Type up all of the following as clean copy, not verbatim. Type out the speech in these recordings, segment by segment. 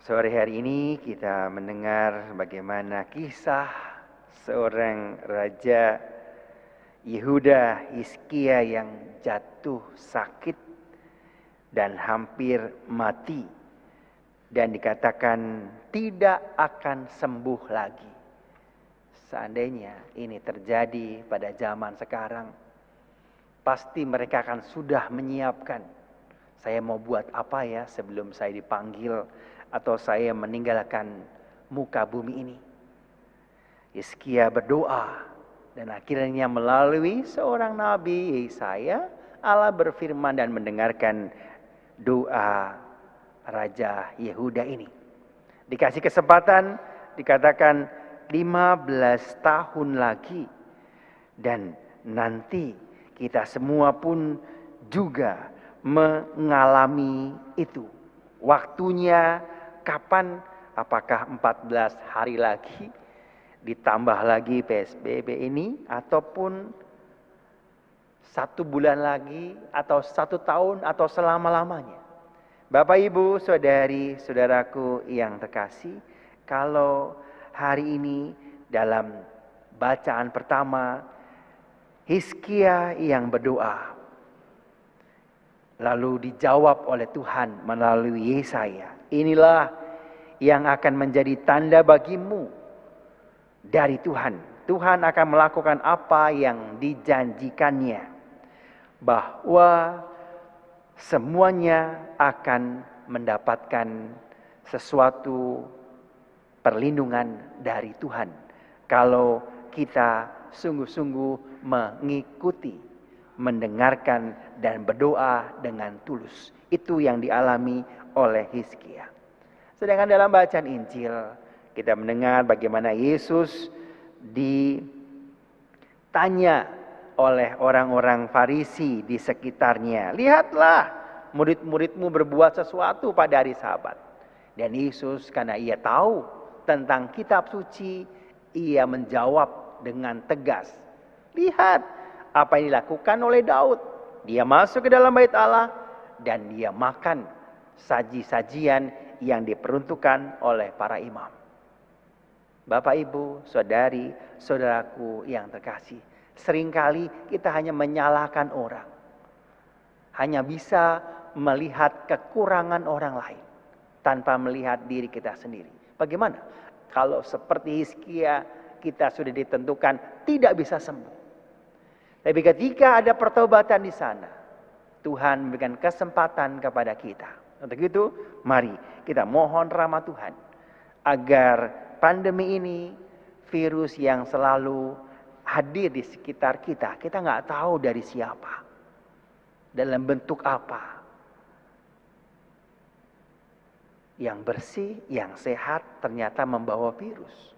Sore hari ini kita mendengar bagaimana kisah seorang raja Yehuda Hizkia yang jatuh sakit dan hampir mati dan dikatakan tidak akan sembuh lagi. Seandainya ini terjadi pada zaman sekarang, pasti mereka akan sudah menyiapkan, saya mau buat apa ya sebelum saya dipanggil atau saya meninggalkan muka bumi ini. Hizkia berdoa dan akhirnya melalui seorang nabi Yesaya, Allah berfirman dan mendengarkan doa Raja Yehuda ini. Dikasih kesempatan, dikatakan 15 tahun lagi dan nanti kita semua pun juga mengalami itu. Waktunya kapan? Apakah 14 hari lagi? Ditambah lagi PSBB ini? Ataupun 1 bulan lagi? Atau 1 tahun? Atau selama-lamanya? Bapak, Ibu, Saudari, Saudaraku yang terkasih, kalau hari ini dalam bacaan pertama, Hizkia yang berdoa, lalu dijawab oleh Tuhan melalui Yesaya. Inilah yang akan menjadi tanda bagimu dari Tuhan. Tuhan akan melakukan apa yang dijanjikannya. Bahwa semuanya akan mendapatkan sesuatu perlindungan dari Tuhan. Kalau kita sungguh-sungguh mengikuti, mendengarkan dan berdoa dengan tulus. Itu yang dialami oleh Hizkia. Sedangkan dalam bacaan Injil kita mendengar bagaimana Yesus ditanya oleh orang-orang Farisi di sekitarnya. Lihatlah, murid-muridmu berbuat sesuatu pada hari Sabat. Dan Yesus karena ia tahu tentang kitab suci, ia menjawab dengan tegas. Lihat apa yang dilakukan oleh Daud. Dia masuk ke dalam bait Allah dan dia makan saji-sajian yang diperuntukkan oleh para imam. Bapak, Ibu, Saudari, Saudaraku yang terkasih, seringkali kita hanya menyalahkan orang. Hanya bisa melihat kekurangan orang lain tanpa melihat diri kita sendiri. Bagaimana kalau seperti Hizkia kita sudah ditentukan tidak bisa sembuh? Tapi ketika ada pertobatan di sana, Tuhan memberikan kesempatan kepada kita. Untuk itu, mari kita mohon rahmat Tuhan agar pandemi ini, virus yang selalu hadir di sekitar kita, kita nggak tahu dari siapa, dalam bentuk apa. Yang bersih, yang sehat ternyata membawa virus.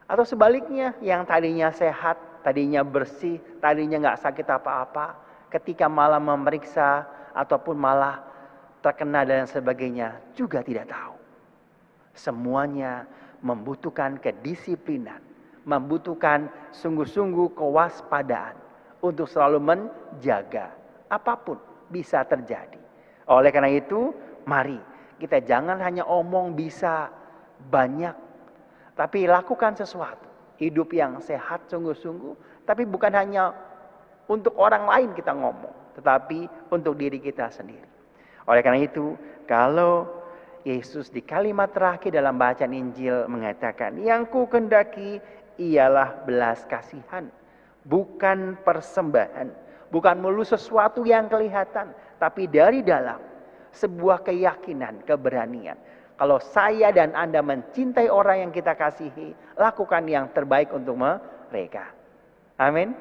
Atau sebaliknya, yang tadinya sehat, tadinya bersih, tadinya nggak sakit apa-apa, ketika malah memeriksa ataupun malah terkena dan sebagainya, juga tidak tahu. Semuanya membutuhkan kedisiplinan, membutuhkan sungguh-sungguh kewaspadaan untuk selalu menjaga apapun bisa terjadi. Oleh karena itu, mari kita jangan hanya omong bisa banyak, tapi lakukan sesuatu. Hidup yang sehat sungguh-sungguh, tapi bukan hanya untuk orang lain kita ngomong, tetapi untuk diri kita sendiri. Oleh karena itu, kalau Yesus di kalimat terakhir dalam bacaan Injil mengatakan, yang ku kehendaki ialah belas kasihan, bukan persembahan, bukan melulu sesuatu yang kelihatan, tapi dari dalam sebuah keyakinan, keberanian. Kalau saya dan Anda mencintai orang yang kita kasihi, lakukan yang terbaik untuk mereka. Amin.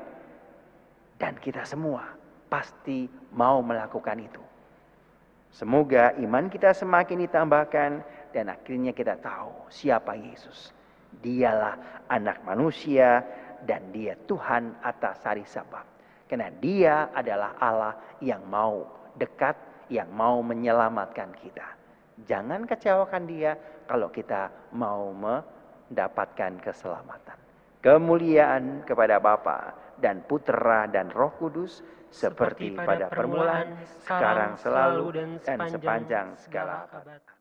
Dan kita semua pasti mau melakukan itu. Semoga iman kita semakin ditambahkan dan akhirnya kita tahu siapa Yesus. Dialah anak manusia dan dia Tuhan atas hari Sabat. Karena dia adalah Allah yang mau dekat, yang mau menyelamatkan kita. Jangan kecewakan dia kalau kita mau mendapatkan keselamatan. Kemuliaan kepada Bapa dan Putera dan Roh Kudus, seperti pada permulaan, sekarang, selalu, dan sepanjang segala abad.